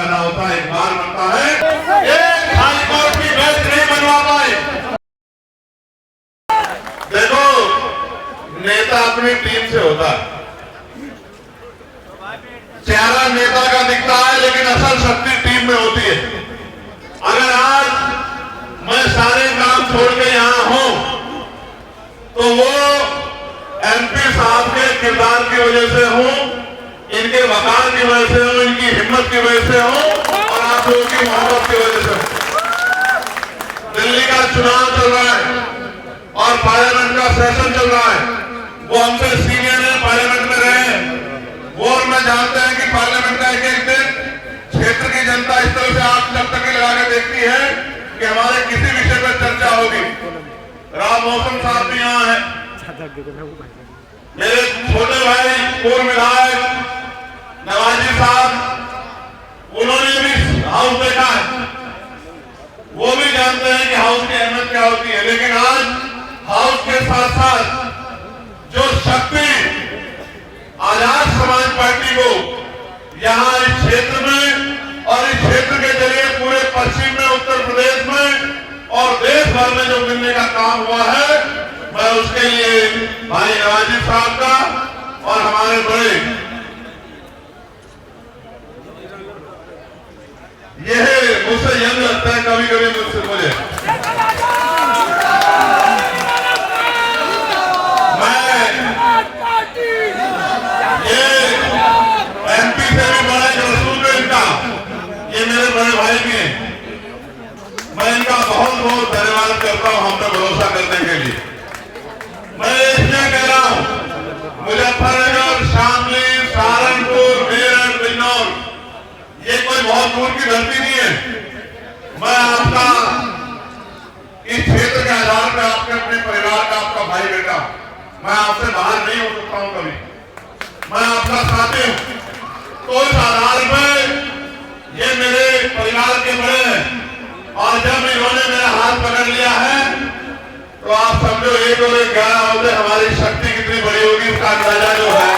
पैदा होता है, एक बार बनता है। एक हाई कोर्ट की बेंच नहीं बनवा पाए। देखो, नेता अपनी टीम से होता है, चेहरा नेता का दिखता है लेकिन असल शक्ति टीम में होती है। अगर आज मैं सारे काम छोड़ के यहां हूं तो वो एमपी साहब के किरदार की वजह से हूं, इनके वकार की वजह से हूं, इनकी हिम्मत की वजह से हूं और आप लोगों की मोहब्बत की वजह से हूं। दिल्ली का चुनाव चल रहा है और पार्लियामेंट का सेशन चल रहा है। वो हमसे सीनियर है, पार्लियामेंट में रहे, वो और मैं जानते हैं कि पार्लियामेंट का एक एक दिन क्षेत्र की जनता इस तरह से आंख टकटकी लगा के देखती है कि हमारे किसी विषय पर चर्चा होगी। राम मौसम साहब भी यहाँ है, मेरे छोटे भाई पूर्व विधायक नवाजी साहब, उन्होंने भी हाउस देखा है, वो भी जानते हैं कि हाउस की अहमियत क्या होती है। लेकिन आज हाउस के साथ साथ जो शक्ति आजाद समाज पार्टी को यहाँ इस क्षेत्र में और इस क्षेत्र के जरिए पूरे पश्चिम में, उत्तर प्रदेश में और देश भर में जो मिलने का काम हुआ है, मैं उसके लिए भाई नवाजी साहब का और हमारे बड़े यह मुझसे यंग लगता है कभी कभी मुझसे, मुझे बड़े भाई भी हैं, मैं इनका बहुत बहुत धन्यवाद करता हूं हम पे भरोसा करने के लिए। मैं इसलिए कह रहा हूं, मुजफ्फरनगर, शामली, सहारनपुर, मेरठ, बिजनौर ये कोई बहुत दूर की धरती नहीं है। मैं आपका इस क्षेत्र के आधार पर आपके अपने परिवार का आपका भाई बेटा, मैं आपसे बाहर नहीं हो सकता हूं कभी, मैं आपका साथी हूं। तो इस आधार पर ये मेरे परिवार के बड़े हैं और जब इन्होंने मेरा हाथ पकड़ लिया है तो आप समझो 1 और 1 11 होते हमारी शक्ति कितनी बड़ी होगी इसका अंदाजा जो है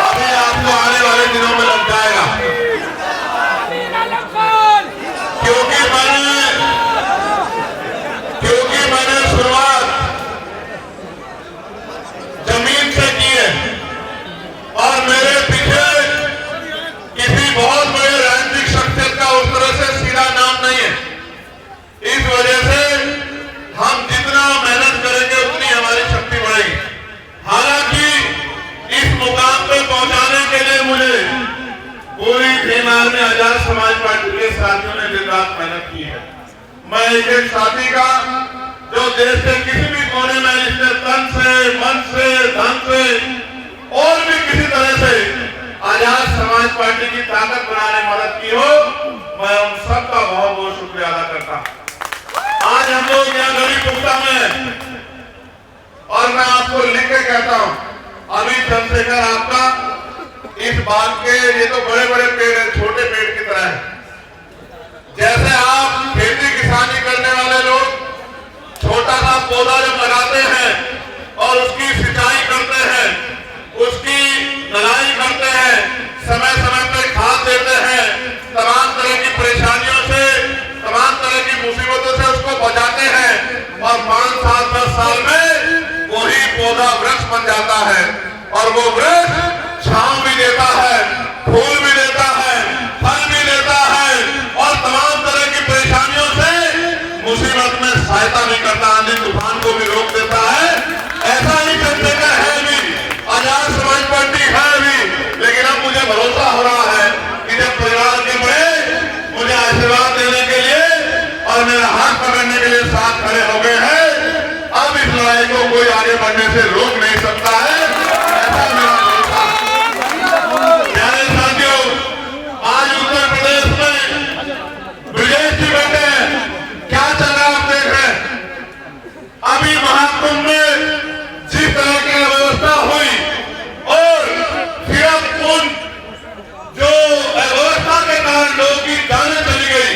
अभी आपको आने वाले दिनों में लग जाएगा। क्योंकि मैंने शुरुआत जमीन से की है और मेरे पीछे किसी बहुत बड़े राजनीतिक शख्सियत का उस तरह से सीधा नाम नहीं है। इस वजह से हम जितना मेहनत करेंगे उतनी हमारी शक्ति बढ़ेगी। हालांकि इस मुकाम पे पहुंचाने के लिए मुझे पूरी टीम में आजाद समाज पार्टी के साथियों ने दिन रात मेहनत की है। मैं एक साथी का जो देश के किसी भी कोने में इसने तन से, मन से, धन से और भी किसी तरह से आजाद समाज पार्टी की ताकत बनाने में मदद की हो, मैं उन सबका बहुत बहुत शुक्रिया अदा करता हूं। आज हम लोग यहाँ गली पुख्ता में और मैं आपको लिख के कहता हूं, अभी चंद्रशेखर आपका इस बाग के ये तो बड़े बड़े पेड़ हैं, छोटे पेड़ की तरह है। जैसे आप खेती किसानी करने वाले लोग छोटा सा पौधा जब लगाते हैं और उसकी सिंचाई करते हैं, उसकी नलाई करते हैं, समय समय पर खाद देते हैं, तमाम तरह की परेशानियों से, तमाम तरह की मुसीबतों से उसको बचाते हैं और 5, 7, 10 साल में वही पौधा वृक्ष बन जाता है और वो वृक्ष छांव भी देता है, फूल भी देता है, फल भी देता है और तमाम तरह की परेशानियों से मुसीबत में सहायता भी करता है, आंधी तूफान को भी रोक देता है। ऐसा ही चंद्रशेखर है भी, आजाद समाज पार्टी है भी। लेकिन अब मुझे भरोसा हो रहा है कि जब परिवार के बड़े मुझे आशीर्वाद देने के लिए और मेरा हाथ पकड़ने के लिए साथ खड़े हो गए हैं, अब इस लड़ाई को कोई आगे बढ़ने से रोक नहीं सकता है, ऐसा मेरा भरोसा है। प्यारे साथियों, आज उत्तर प्रदेश में ब्रजेश जी बैठे हैं, क्या चल रहा है आप देख रहे हैं। अभी महाकुंभ में जिस तरह की व्यवस्था हुई और सिर्फ उन जो व्यवस्था के कारण लोगों की जानें चली गई,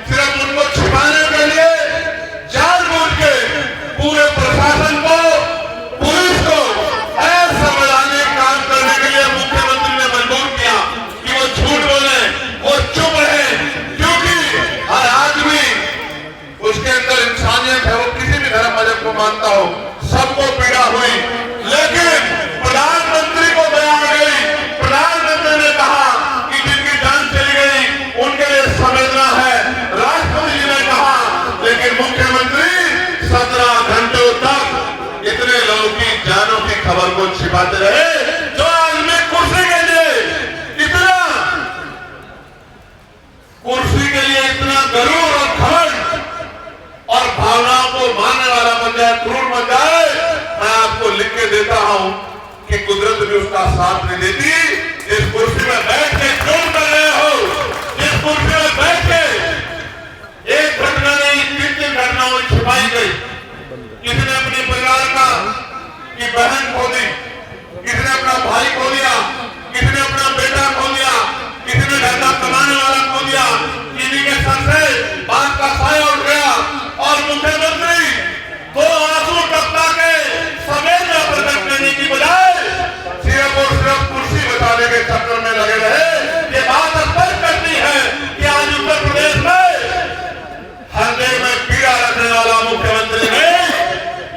सिर्फ उनको छिपाने के लिए जानबूझ के पूरे प्रशासन को, पुलिस को मानता हूं, सबको पीड़ा हुई, लेकिन प्रधानमंत्री को दया आ गई। प्रधानमंत्री ने कहा कि जिनकी जान चली गई उनके लिए संवेदना है। राष्ट्रपति जी ने कहा, लेकिन मुख्यमंत्री 17 घंटों तक इतने लोगों की जानों की खबर को छिपाते रहे। जो आदमी कुर्सी के लिए इतना गरूर और घमंड और भावनाओं को मानने वाला बन जाए, क्रूर बन जाए, मैं आपको लिख के देता हूं कि कुदरत भी उसका साथ नहीं देती। जिस कुर्सी में बैठ के क्यों कर रहे हो, जिस कुर्सी में बैठ के एक घटना नहीं 3 घटनाओं छिपाई गई। किसी ने अपने परिवार का की बहन खो दी, किसी ने अपना भाई खो दिया, किसी ने अपना बेटा खो दिया, किसी ने घर का कमाने वाला खो दिया। किसी के सर से बात का साया उठ गया और मुख्यमंत्री 2 आंसू टपका के संवेदना प्रकट करने की बजाय सिर्फ और सिर्फ कुर्सी बचाने के चक्कर में लगे रहे। ये बात स्पष्ट करती है कि आज उत्तर प्रदेश में हृदय में पीड़ा रखने वाला मुख्यमंत्री ने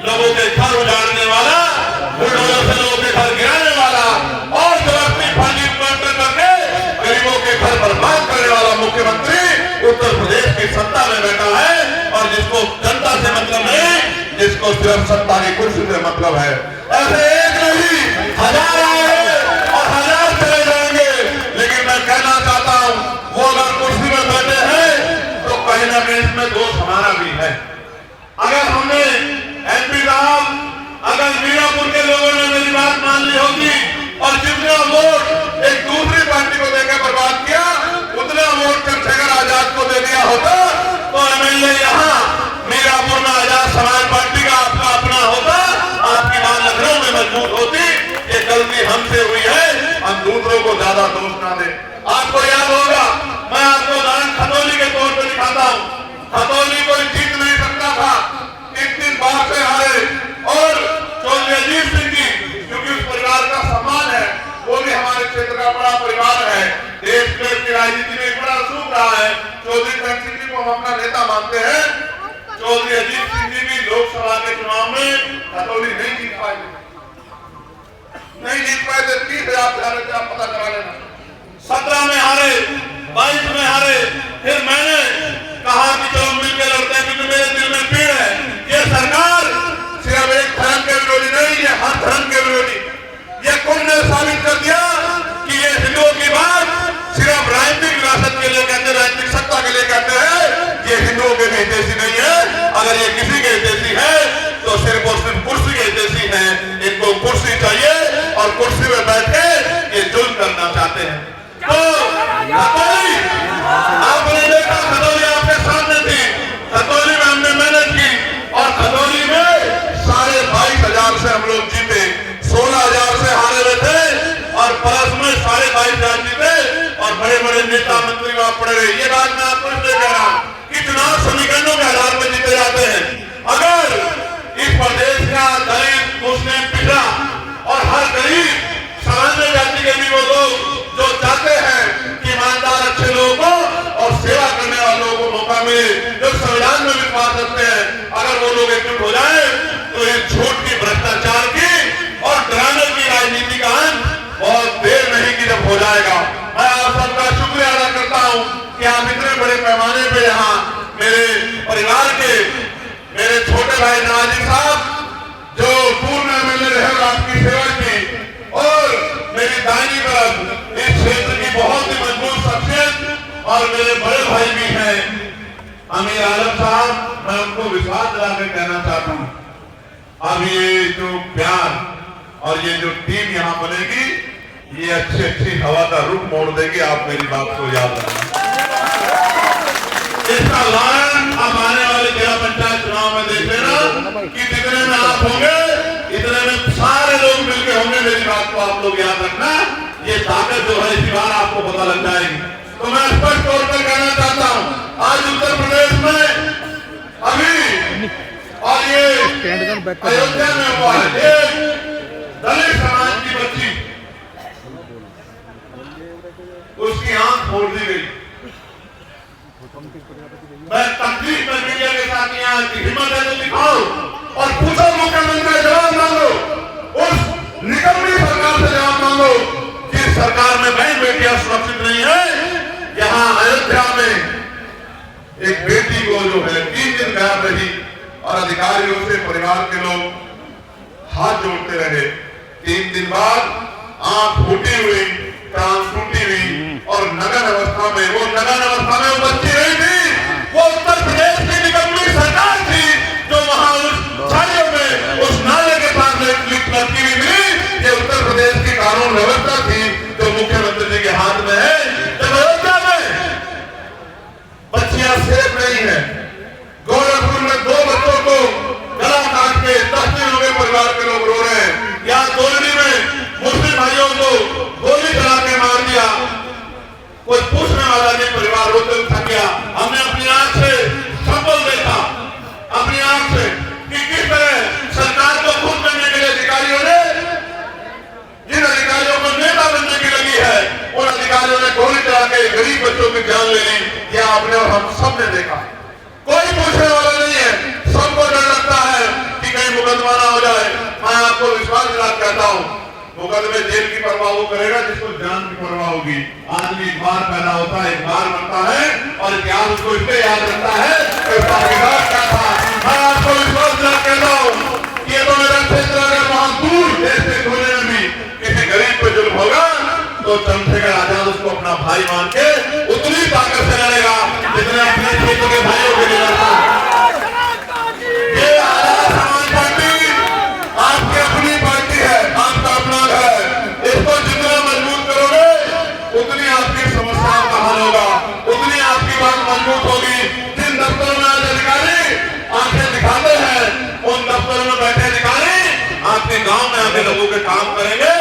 लोगों के घर उजाड़ने वाला, बुलडोजर से लोगों के घर गिराने वाला और जो अपनी फर्जी करके गरीबों के घर बर्बाद करने वाला मुख्यमंत्री उत्तर प्रदेश की सत्ता में बैठा है। और जिसको जनता से मतलब नहीं, जिसको सिर्फ सत्ता की कुर्सी से मतलब है। ऐसे एक नहीं, 1000 आए और 1000 चले जाएंगे। लेकिन मैं कहना चाहता हूं, वो अगर कुर्सी में बैठे हैं तो कहीं ना कहीं इसमें दोष हमारा भी है। अगर हमने एमपी साहब, अगर मीरापुर के लोगों ने मेरी बात मान ली होगी और जितना वोट एक दूसरी पार्टी को देकर बर्बाद किया, उतना वोट चंद्रशेखर आजाद को दे दिया होता तो एमएलए यहाँ मीरापुर में आजाद समाज पार्टी का आपका अपना होता, आपकी बात लखनऊ में मजबूत होती। ये गलती हमसे हुई है, हम दूसरों को ज्यादा दोष ना दें। आपको याद होगा, मैं आपको उदाहरण खतौली के तौर पर दिखाता हूँ। खतौली कोई जीत नहीं सकता था, 3 बार से हारे। और चौधरी अजीत सिंह जी, क्योंकि उस परिवार का सम्मान है, वो भी हमारे क्षेत्र का बड़ा परिवार है, देश की राजनीति में एक बड़ा रसूख रहा है। चौधरी धन सिंह जी को हम अपना नेता मानते हैं। चौधरी अजीत सिंह जी भी लोकसभा के चुनाव में खतौली नहीं जीत पाए थे। 30,000 से हारे थे, आप पता करा लेना। 17 में हारे, 22 में हारे। फिर मैंने कहा कि चलो मिलकर लड़ते हैं, क्योंकि मेरे दिल में पीड़ है। ये सरकार सिर्फ एक धर्म के विरोधी नहीं, ये हर धर्म के विरोधी। ये कुंभ ने साबित कर दिया कि ये हिंदुओं की बात सिर्फ राजनीतिक विरासत के लिए कहते, राजनीतिक सत्ता के लिए कहते हैं। ये हिंदुओं के भी हितैषी नहीं है। अगर ये किसी के हितैषी है तो सिर्फ और सिर्फ कुर्सी के हितैषी है। इनको कुर्सी चाहिए और कुर्सी में बैठ के ये जुल्म करना चाहते हैं। तो आपने देखा, खतौली आपके सामने थी। खतौली में हमने मेहनत की और खतौली में 22,500 से हम लोग जीते, 16,000 से हारे हुए थे और परस में 22,500 जीते और बड़े बड़े नेता मंत्री वहां पड़े रहे। ये बात मैं आपको इसलिए कह रहा हूं कि चुनाव समीकरणों के आधार पर जीते जाते हैं। अगर इस प्रदेश का दलित, मुस्लिम, पिछड़ा और हर गरीब सामान्य जाति के भी वो लोग जो चाहते हैं कि ईमानदार अच्छे लोगों को और सेवा करने वाले लोगों को मौका मिले, जो संविधान में विश्वास रखते हैं, अगर वो लोग एकजुट हो जाए तो ये झूठ की, भ्रष्टाचार की और डराने की राजनीति का अंत बहुत देर नहीं कि जब हो जाएगा। मैं आप सबका शुक्रिया अदा करता हूं कि आप इतने बड़े पैमाने पे यहाँ मेरे परिवार के, मेरे छोटे भाई नवाजी साहब जो पूर्ण एमएलए रहे और आपकी सेवा की, और मेरी दाहिनी तरफ इस क्षेत्र की बहुत ही मजबूत शख्सियत और मेरे बड़े भाई भी हैं अमीर आलम साहब, मैं उनको विश्वास दिलाकर कहना चाहता हूं, अब ये जो प्यार और ये जो टीम यहाँ बनेगी, ये अच्छी हवा का रुख मोड़ देगी। आप मेरी बात को याद रखना। इसका लायन अब आने वाले जिला पंचायत चुनाव में देख लेना कि जितने में आप होंगे इतने में सारे लोग मिलकर होंगे। मेरी बात को आप लोग याद रखना। ये ताकत जो है इसी बार आपको पता लग जाएगी। तो मैं स्पष्ट तौर पर कहना चाहता हूँ, आज उत्तर प्रदेश में अभी और ये अयोध्या में हुआ है, ये दलित समाज की बच्ची, उसकी आंख फोड़ दी गई। मैं तकलीफ में मीडिया के साथ यहाँ की हिम्मत है तो दिखाओ और पूछो सरकार में बहन बेटियां सुरक्षित नहीं है। यहाँ अयोध्या में एक बेटी को जो है 3 दिन गायब रही और अधिकारियों से परिवार के लोग हाथ जोड़ते रहे। 3 दिन बाद आंख फूटी हुई, कान टूटी हुई और नग्न अवस्था में वो बच्ची रही थी। वो उत्तर प्रदेश की निकम्मी सरकार थी जो वहां उस छाइयों में उस नाले के पास एक लड़की भी मिली। ये उत्तर प्रदेश की कानून व्यवस्था थी जो मुख्यमंत्री जी के हाथ में है। जब अयोध्या में बच्चियां सेफ नहीं है, गोरखपुर में 2 बच्चों को गला काट के 10 दिन हो गए परिवार के लोग रो रहे हैं। या दोलनी में मुस्लिम भाइयों को गोली चला के मार दिया, कोई पूछने वाला नहीं, परिवार रोते थक गया। हमने अपनी आंख से संबल देखा, अपनी आंख से कि किस तरह सरकार को खुश करने के लिए अधिकारियों ने, जिन अधिकारियों को नेता बनने की लगी है, उन अधिकारियों ने गोली चला के गरीब बच्चों की जान ले ली। यह आपने और हम सब ने देखा। कोई पूछने वाला नहीं है, सबको डर लगता है कि कहीं मुकदमा ना हो जाए। मैं आपको विश्वास दिला कहता हूँ, मुकदमे जेल की परवाह वो करेगा जिसको जान की परवाह होगी। आदमी एक बार पैदा होता है, एक बार मरता है और इतिहास उसको इसलिए याद रखता है कि उसका किरदार क्या था। मैं आपको विश्वास दिला कहता हूँ, ये तो मेरा क्षेत्र अगर वहां दूर देश के कोने में भी किसी गरीब पे जुल्म होगा तो चंद्रशेखर आजाद उसको अपना भाई मान के उतनी ताकत से लड़ेगा जितने अपने क्षेत्र के भाइयों के लिए लड़ता है। ये आजाद समाज पार्टी आपकी अपनी पार्टी है, आपका अपना घर है। इसको जितना मजबूत करोगे उतनी आपकी समस्याओं का हल होगा, उतनी आपकी बात मजबूत होगी। जिन दफ्तरों में आज अधिकारी आंखें दिखाते हैं, उन दफ्तरों में बैठे अधिकारी आपके गांव में आके लोगों के काम करेंगे।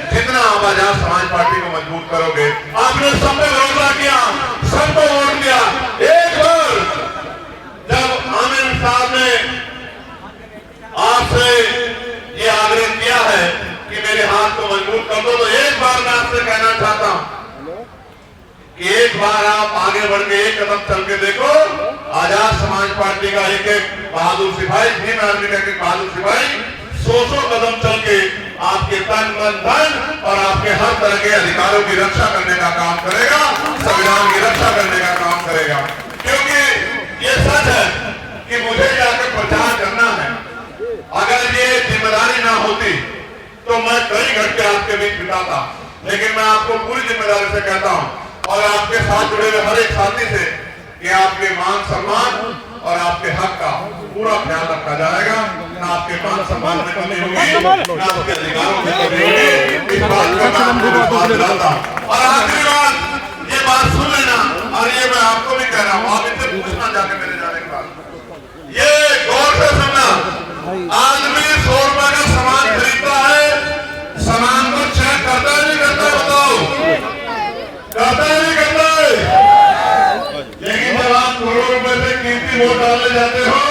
जितना आप आजाद समाज पार्टी को मजबूत करोगे, आपने सब पे भरोसा किया, सबको वोट दिया। एक बार जब आमिर साहब ने आपसे ये आग्रह किया है कि मेरे हाथ को मजबूत कर दो, तो एक बार मैं आपसे कहना चाहता हूं कि एक बार आप आगे बढ़ के 1 कदम चल के देखो। आजाद समाज पार्टी का एक बहादुर सिपाही, भीम आर्मी का एक बहादुर सिपाही 100 कदम चल के आपके तन मन धन और आपके हर तरह के अधिकारों की रक्षा करने का काम करेगा, संविधान की रक्षा करने का काम करेगा। क्योंकि ये सच है कि मुझे जाकर प्रचार करना है। अगर ये जिम्मेदारी ना होती तो मैं कई घंटे आपके बीच बिताता, लेकिन मैं आपको पूरी जिम्मेदारी से कहता हूं और आपके साथ जुड़े हुए हर एक साथी से कि आपके मान सम्मान और आपके हक का पूरा ख्याल रखा जाएगा। ना आपके मान सम्मान में कमी होगी, ना आपके अधिकारों में कमी होगी। इस बात का मैं आपको विश्वास दिलाता हूं। और आखिरी बात, ये बात सुन लेना, और ये मैं आपको भी कह रहा हूँ, आप इनसे पूछना जाके मेरे जाने के बाद। ये गौर से सुनना, आदमी 100 रुपए का सामान खरीदता है, सामान को चेक करता है नहीं करता, बताओ करता है नहीं करता है। लेकिन जब आप करोड़ रुपए से कीमती वोट डालने जाते हो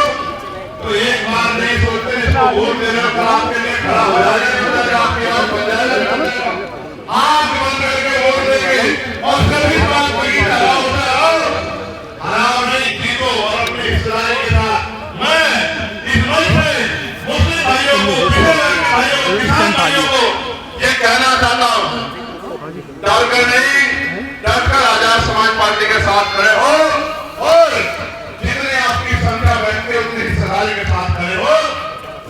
तो एक बार नहीं सोचते इसको वोट देने पर आपके लिए खड़ा हो जाएगा, आपकी आंख बन जाएगा, आंख बंद करके वोट देंगे और सभी बात वही हराओ नहीं, जीतो और अपनी हिस्सेदारी के साथ। मैं इस मंच से मुस्लिम भाइयों को, भाइयों को, किसान भाइयों को ये कहना चाहता हूँ, डर कर नहीं, डरकर आजाद समाज पार्टी के साथ खड़े हो और जितने आपकी संख्या बैठते उतनी हिस्सेदारी के साथ खड़े हो।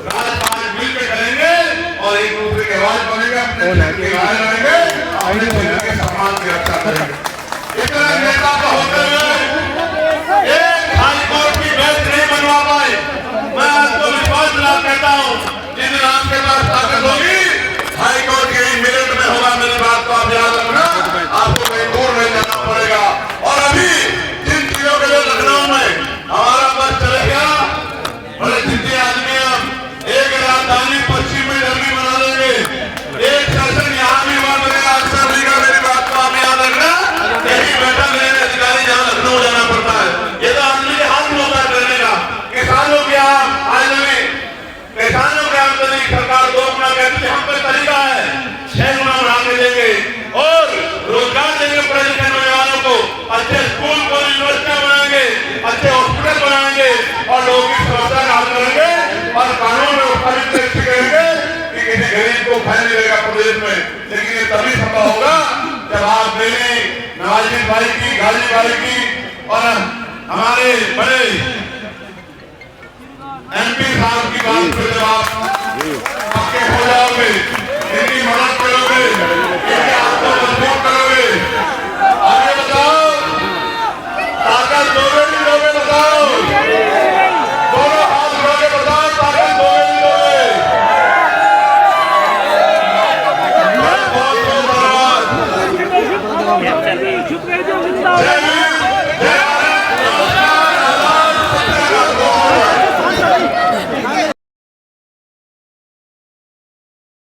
राजपाल मिलकर करेंगे और एक दूसरे के आवाज बनेगा, अपने के राय रहेंगे, अपने क्षेत्र के सम्मान की रक्षा करेंगे। इतना नेता का होते हुए एक हाई कोर्ट की बेंच नहीं बनवा पाए। मैं आपको विश्वास दिला कहता हूँ, जिस दिन आपके पास ताकत होगी, हाई कोर्ट यही मिनट में होगा। मेरी बात को आप याद रखना, आपको कहीं दूर नहीं जाना पड़ेगा। और अभी राजनीत भाई की, गाजी भाई की और हमारे बड़े MP साहब की बात पे जब आप पक्के हो जाओगे, इनकी मदद करोगे, इनके हाथ को मजबूत करोगे, आगे बताओ ताकत दोगे नहीं दोगे, बताओ दोनों हाथ जोड़े बताओ ताकत दोगे नहीं दोगे। बहुत बहुत धन्यवाद। जय हिंद, जय